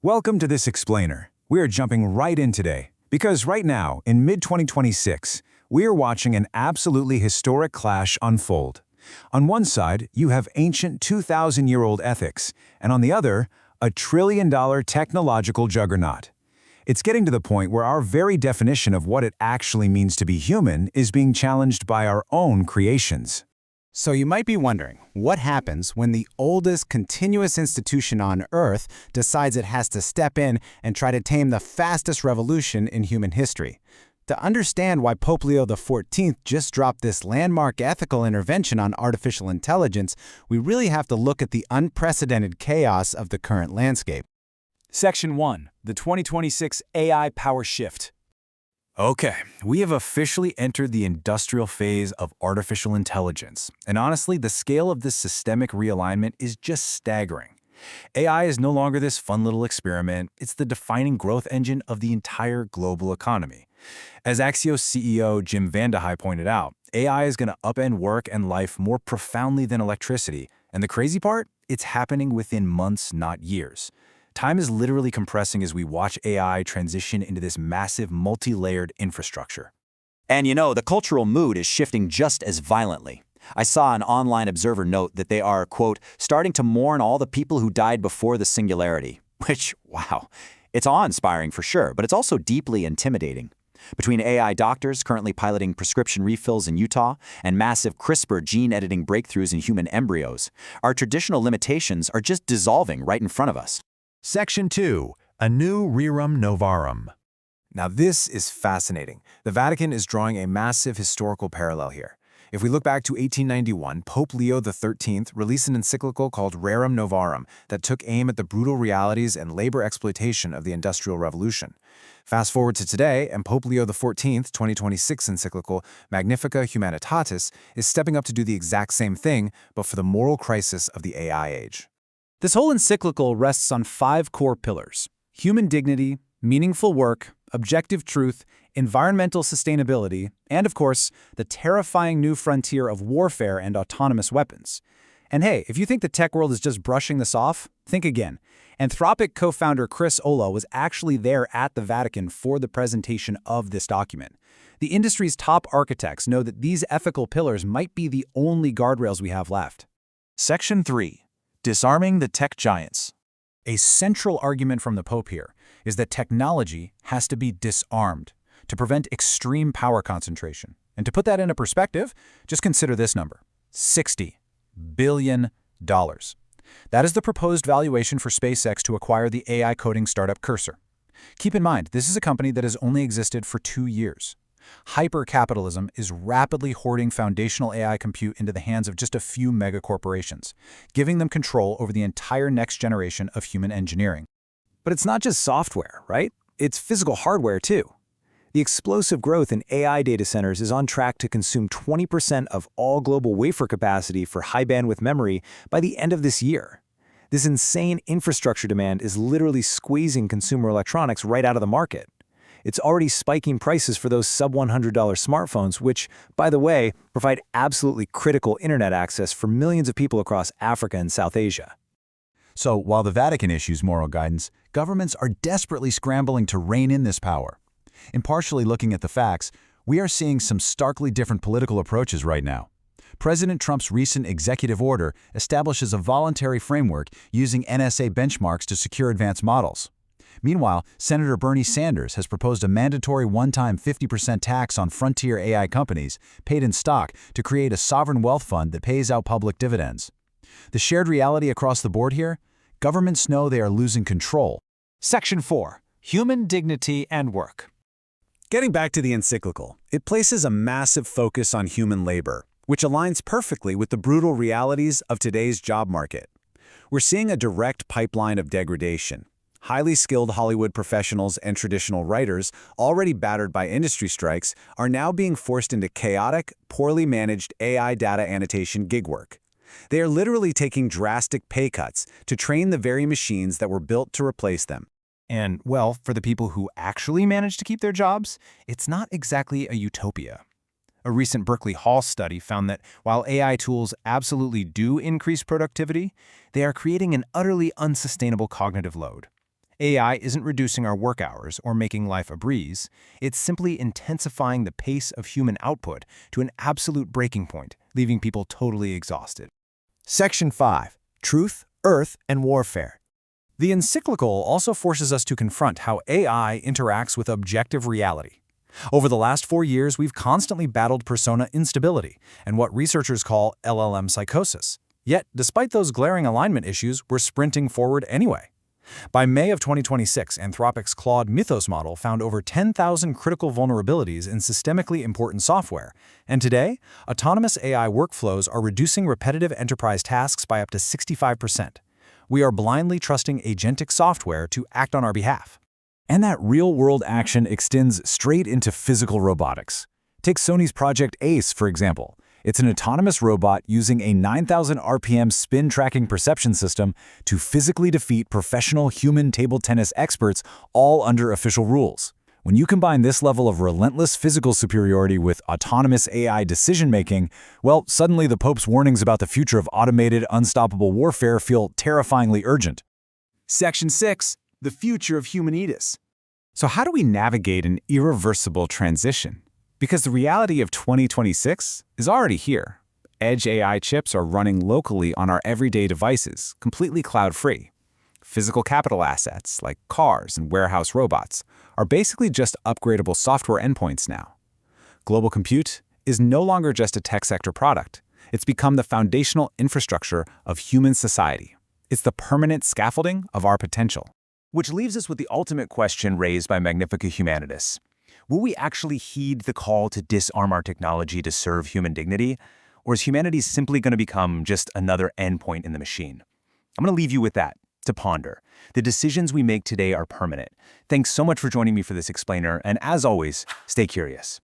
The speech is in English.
Welcome to this explainer. We are jumping right in today, because right now, in mid-2026, we are watching an absolutely historic clash unfold. On one side, you have ancient 2,000-year-old ethics, and on the other, a trillion-dollar technological juggernaut. It's getting to the point where our very definition of what it actually means to be human is being challenged by our own creations. So you might be wondering, what happens when the oldest continuous institution on Earth decides it has to step in and try to tame the fastest revolution in human history? To understand why Pope Leo XIV just dropped this landmark ethical intervention on artificial intelligence, we really have to look at the unprecedented chaos of the current landscape. Section 1. The 2026 AI Power Shift. Okay, we have officially entered the industrial phase of artificial intelligence, and honestly, the scale of this systemic realignment is just staggering. AI is no longer this fun little experiment, it's the defining growth engine of the entire global economy. As Axios CEO Jim Vandehei pointed out, AI is going to upend work and life more profoundly than electricity, and the crazy part? It's happening within months, not years. Time is literally compressing as we watch AI transition into this massive, multi-layered infrastructure. And the cultural mood is shifting just as violently. I saw an online observer note that they are, quote, starting to mourn all the people who died before the singularity. Which, wow, it's awe-inspiring for sure, but it's also deeply intimidating. Between AI doctors currently piloting prescription refills in Utah and massive CRISPR gene-editing breakthroughs in human embryos, our traditional limitations are just dissolving right in front of us. Section 2. A new Rerum Novarum. Now this is fascinating. The Vatican is drawing a massive historical parallel here. If we look back to 1891, Pope Leo XIII released an encyclical called Rerum Novarum that took aim at the brutal realities and labor exploitation of the Industrial Revolution. Fast forward to today, and Pope Leo XIV 2026 encyclical Magnifica Humanitas is stepping up to do the exact same thing, but for the moral crisis of the AI age. This whole encyclical rests on 5 core pillars: human dignity, meaningful work, objective truth, environmental sustainability, and, of course, the terrifying new frontier of warfare and autonomous weapons. And hey, if you think the tech world is just brushing this off, think again. Anthropic co-founder Chris Olah was actually there at the Vatican for the presentation of this document. The industry's top architects know that these ethical pillars might be the only guardrails we have left. Section 3. Disarming the tech giants. A central argument from the Pope here is that technology has to be disarmed to prevent extreme power concentration. And to put that into perspective, just consider this number: $60 billion. That is the proposed valuation for SpaceX to acquire the AI coding startup Cursor. Keep in mind, this is a company that has only existed for 2 years. Hyper-capitalism is rapidly hoarding foundational AI compute into the hands of just a few megacorporations, giving them control over the entire next generation of human engineering. But it's not just software, right? It's physical hardware too. The explosive growth in AI data centers is on track to consume 20% of all global wafer capacity for high-bandwidth memory by the end of this year. This insane infrastructure demand is literally squeezing consumer electronics right out of the market. It's already spiking prices for those sub-$100 smartphones, which, by the way, provide absolutely critical internet access for millions of people across Africa and South Asia. So, while the Vatican issues moral guidance, governments are desperately scrambling to rein in this power. Impartially looking at the facts, we are seeing some starkly different political approaches right now. President Trump's recent executive order establishes a voluntary framework using NSA benchmarks to secure advanced models. Meanwhile, Senator Bernie Sanders has proposed a mandatory one-time 50% tax on frontier AI companies, paid in stock, to create a sovereign wealth fund that pays out public dividends. The shared reality across the board here? Governments know they are losing control. Section 4. Human dignity and work. Getting back to the encyclical, it places a massive focus on human labor, which aligns perfectly with the brutal realities of today's job market. We're seeing a direct pipeline of degradation. Highly skilled Hollywood professionals and traditional writers, already battered by industry strikes, are now being forced into chaotic, poorly managed AI data annotation gig work. They are literally taking drastic pay cuts to train the very machines that were built to replace them. And, well, for the people who actually manage to keep their jobs, it's not exactly a utopia. A recent Berkeley Hall study found that while AI tools absolutely do increase productivity, they are creating an utterly unsustainable cognitive load. AI isn't reducing our work hours or making life a breeze. It's simply intensifying the pace of human output to an absolute breaking point, leaving people totally exhausted. Section 5. Truth, Earth, and Warfare. The encyclical also forces us to confront how AI interacts with objective reality. Over the last 4 years, we've constantly battled persona instability and what researchers call LLM psychosis. Yet, despite those glaring alignment issues, we're sprinting forward anyway. By May of 2026, Anthropic's Claude Mythos model found over 10,000 critical vulnerabilities in systemically important software, and today, autonomous AI workflows are reducing repetitive enterprise tasks by up to 65%. We are blindly trusting agentic software to act on our behalf. And that real-world action extends straight into physical robotics. Take Sony's Project Ace, for example. It's an autonomous robot using a 9,000 RPM spin-tracking perception system to physically defeat professional human table tennis experts, all under official rules. When you combine this level of relentless physical superiority with autonomous AI decision-making, well, suddenly the Pope's warnings about the future of automated, unstoppable warfare feel terrifyingly urgent. Section 6. The future of Humanitas. So how do we navigate an irreversible transition? Because the reality of 2026 is already here. Edge AI chips are running locally on our everyday devices, completely cloud-free. Physical capital assets, like cars and warehouse robots, are basically just upgradable software endpoints now. Global compute is no longer just a tech sector product. It's become the foundational infrastructure of human society. It's the permanent scaffolding of our potential. Which leaves us with the ultimate question raised by Magnifica Humanitas. Will we actually heed the call to disarm our technology to serve human dignity? Or is humanity simply going to become just another endpoint in the machine? I'm going to leave you with that to ponder. The decisions we make today are permanent. Thanks so much for joining me for this explainer, and as always, stay curious.